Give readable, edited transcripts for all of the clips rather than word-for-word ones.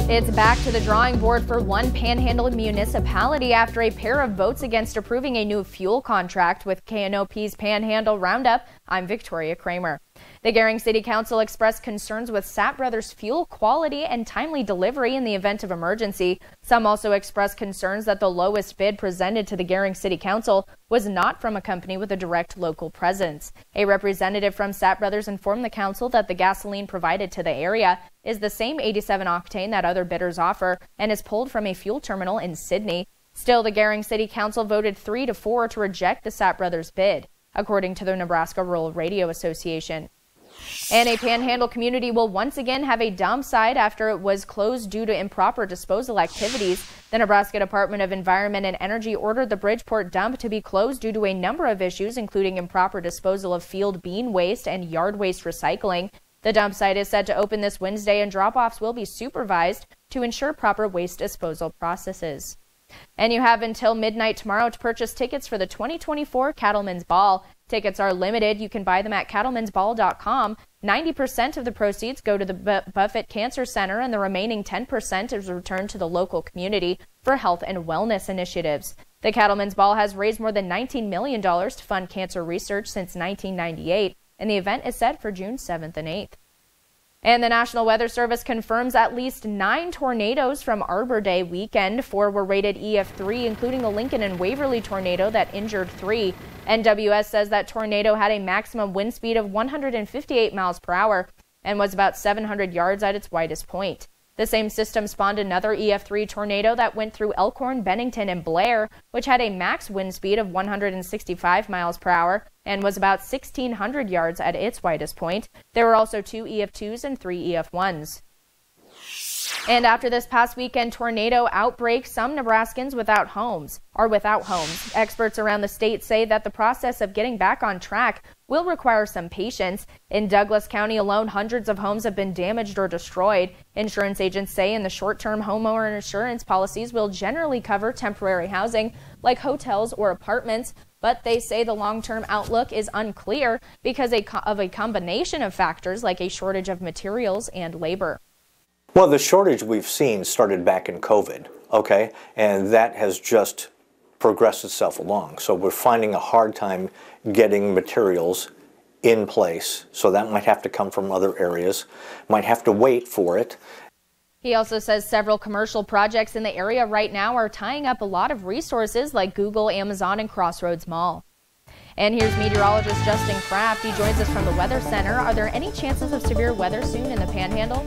It's back to the drawing board for one Panhandle municipality after a pair of votes against approving a new fuel contract with KNOP's Panhandle Roundup. I'm Victoria Kramer. The Gering City Council expressed concerns with Sapp Brothe's fuel quality and timely delivery in the event of emergency. Some also expressed concerns that the lowest bid presented to the Gering City Council was not from a company with a direct local presence. A representative from Sapp Brothers informed the council that the gasoline provided to the area is the same 87 octane that other bidders offer and is pulled from a fuel terminal in Sydney. Still, the Gering City Council voted 3-4 to reject the Sapp Brothers bid, according to the Nebraska Rural Radio Association. And a Panhandle community will once again have a dump site after it was closed due to improper disposal activities. The Nebraska Department of Environment and Energy ordered the Bridgeport Dump to be closed due to a number of issues, including improper disposal of field bean waste and yard waste recycling. The dump site is set to open this Wednesday, and drop-offs will be supervised to ensure proper waste disposal processes. And you have until midnight tomorrow to purchase tickets for the 2024 Cattlemen's Ball. Tickets are limited. You can buy them at cattlemensball.com. 90% of the proceeds go to the Buffett Cancer Center, and the remaining 10% is returned to the local community for health and wellness initiatives. The Cattlemen's Ball has raised more than $19 million to fund cancer research since 1998, and the event is set for June 7th and 8th. And the National Weather Service confirms at least 9 tornadoes from Arbor Day weekend. 4 were rated EF3, including the Lincoln and Waverly tornado that injured 3. NWS says that tornado had a maximum wind speed of 158 miles per hour and was about 700 yards at its widest point. The same system spawned another EF3 tornado that went through Elkhorn, Bennington, and Blair, which had a max wind speed of 165 miles per hour and was about 1,600 yards at its widest point. There were also 2 EF2s and 3 EF1s. And after this past weekend tornado outbreak, some Nebraskans are without homes. Experts around the state say that the process of getting back on track will require some patience. In Douglas County alone, hundreds of homes have been damaged or destroyed. Insurance agents say in the short-term homeowner insurance policies will generally cover temporary housing like hotels or apartments, but they say the long-term outlook is unclear because of a combination of factors like a shortage of materials and labor. Well, the shortage we've seen started back in COVID, okay, and that has just progressed itself along. So we're finding a hard time getting materials in place, so that might have to come from other areas, might have to wait for it. He also says several commercial projects in the area right now are tying up a lot of resources like Google, Amazon, and Crossroads Mall. And here's meteorologist Justin Kraft. He joins us from the Weather Center. Are there any chances of severe weather soon in the Panhandle?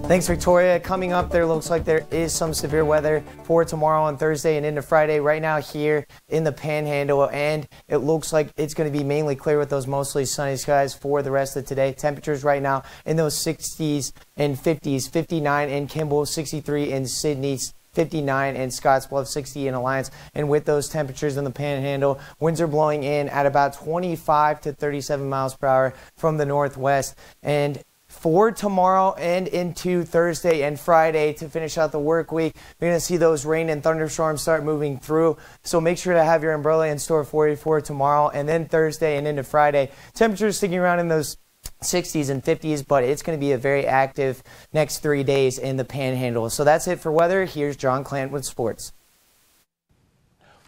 Thanks, Victoria. Coming up, there looks like there is some severe weather for tomorrow on Thursday and into Friday right now here in the Panhandle, and it looks like it's going to be mainly clear with those mostly sunny skies for the rest of today. Temperatures right now in those 60s and 50s, 59 in Kimball, 63 in Sydney, 59 in Scottsbluff, 60 in Alliance. And with those temperatures in the Panhandle, winds are blowing in at about 25 to 37 miles per hour from the northwest. And for tomorrow and into Thursday and Friday to finish out the work week, we're going to see those rain and thunderstorms start moving through. So make sure to have your umbrella in store for you for tomorrow and then Thursday and into Friday. Temperatures sticking around in those 60s and 50s, but it's going to be a very active next 3 days in the Panhandle. So that's it for weather. Here's John Clant with sports.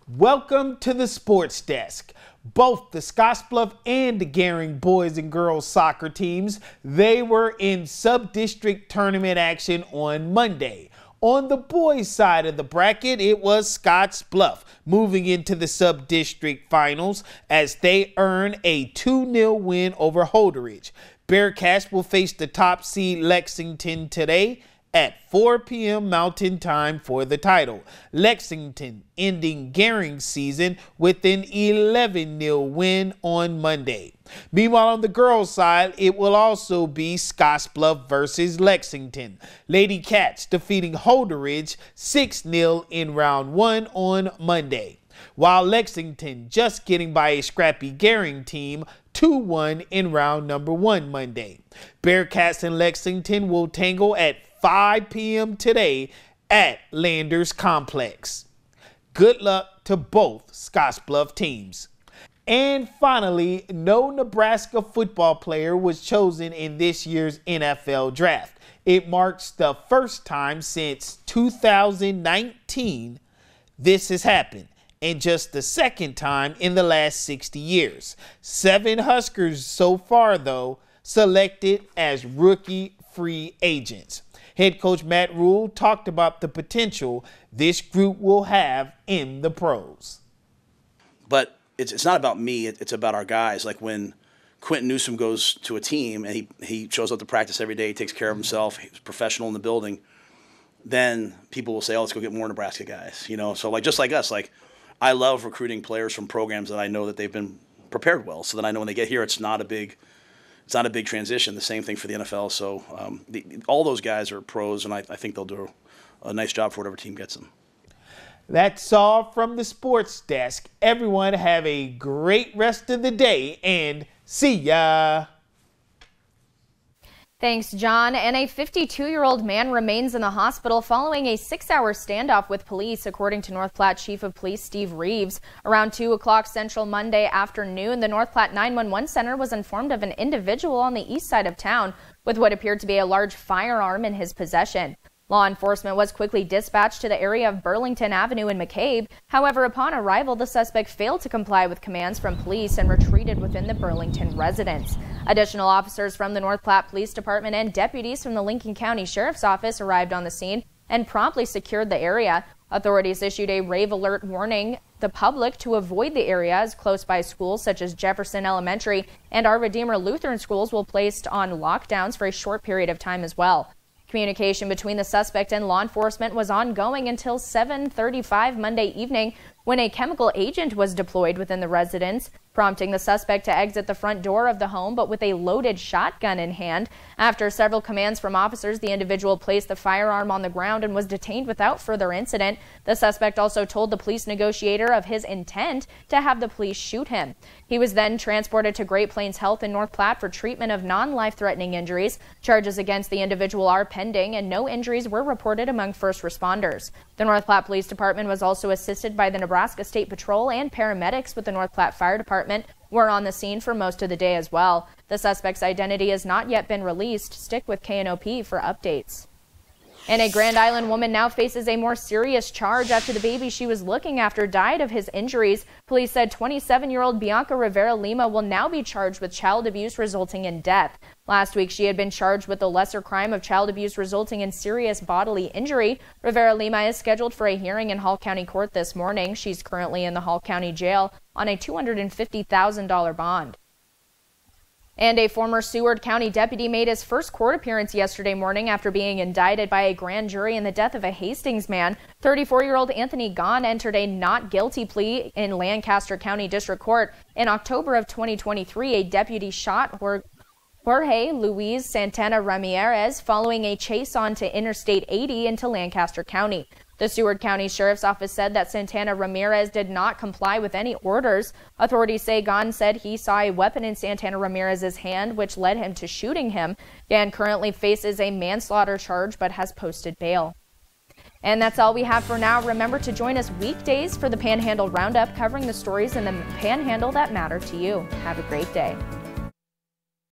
Welcome to the Sports Desk. Both the Scottsbluff and the Gering boys and girls soccer teams, they were in sub-district tournament action on Monday. On the boys' side of the bracket, it was Scottsbluff moving into the sub-district finals as they earn a 2-0 win over Holdridge. Bearcats will face the top seed Lexington today at 4 p.m. Mountain Time for the title. Lexington ending Gering's season with an 11-0 win on Monday. Meanwhile, on the girls' side, it will also be Scottsbluff versus Lexington. Lady Cats defeating Holdridge 6-0 in round 1 on Monday, while Lexington just getting by a scrappy Gering team 2-1 in round number 1 Monday. Bearcats and Lexington will tangle at 5 p.m. today at Landers Complex. Good luck to both Scottsbluff teams. And finally, no Nebraska football player was chosen in this year's NFL draft. It marks the first time since 2019 this has happened, and just the second time in the last 60 years. 7 Huskers so far, though, selected as rookie free agents. Head coach Matt Rule talked about the potential this group will have in the pros. But it's not about me, it's about our guys. Like when Quentin Newsom goes to a team and he shows up to practice every day, he takes care of himself, he's professional in the building, then people will say, oh, let's go get more Nebraska guys. You know, so like just like us, like I love recruiting players from programs that I know that they've been prepared well, so that I know when they get here it's not a big transition. The same thing for the NFL. So all those guys are pros, and I think they'll do a nice job for whatever team gets them. That's all from the sports desk. Everyone have a great rest of the day, and see ya. Thanks, John. And a 52-year-old man remains in the hospital following a 6-hour standoff with police, according to North Platte Chief of Police Steve Reeves. Around 2 o'clock Central Monday afternoon, the North Platte 911 Center was informed of an individual on the east side of town with what appeared to be a large firearm in his possession. Law enforcement was quickly dispatched to the area of Burlington Avenue in McCabe. However, upon arrival, the suspect failed to comply with commands from police and retreated within the Burlington residence. Additional officers from the North Platte Police Department and deputies from the Lincoln County Sheriff's Office arrived on the scene and promptly secured the area. Authorities issued a rave alert warning the public to avoid the area, as close by schools such as Jefferson Elementary and Our Redeemer Lutheran schools will be placed on lockdowns for a short period of time as well. Communication between the suspect and law enforcement was ongoing until 7:35 Monday evening, when a chemical agent was deployed within the residence, prompting the suspect to exit the front door of the home, but with a loaded shotgun in hand. After several commands from officers, the individual placed the firearm on the ground and was detained without further incident. The suspect also told the police negotiator of his intent to have the police shoot him. He was then transported to Great Plains Health in North Platte for treatment of non-life-threatening injuries. Charges against the individual are pending, and no injuries were reported among first responders. The North Platte Police Department was also assisted by the Nebraska State Patrol, and paramedics with the North Platte Fire Department were on the scene for most of the day as well. The suspect's identity has not yet been released. Stick with KNOP for updates. And a Grand Island woman now faces a more serious charge after the baby she was looking after died of his injuries. Police said 27-year-old Bianca Rivera Lima will now be charged with child abuse resulting in death. Last week, she had been charged with the lesser crime of child abuse resulting in serious bodily injury. Rivera Lima is scheduled for a hearing in Hall County Court this morning. She's currently in the Hall County Jail on a $250,000 bond. And a former Seward County deputy made his first court appearance yesterday morning after being indicted by a grand jury in the death of a Hastings man. 34-year-old Anthony Gahn entered a not guilty plea in Lancaster County District Court. In October of 2023, a deputy shot Jorge Luis Santana Ramirez following a chase onto Interstate 80 into Lancaster County. The Seward County Sheriff's Office said that Santana Ramirez did not comply with any orders. Authorities say Gahn said he saw a weapon in Santana Ramirez's hand, which led him to shooting him. Gahn currently faces a manslaughter charge but has posted bail. And that's all we have for now. Remember to join us weekdays for the Panhandle Roundup, covering the stories in the Panhandle that matter to you. Have a great day.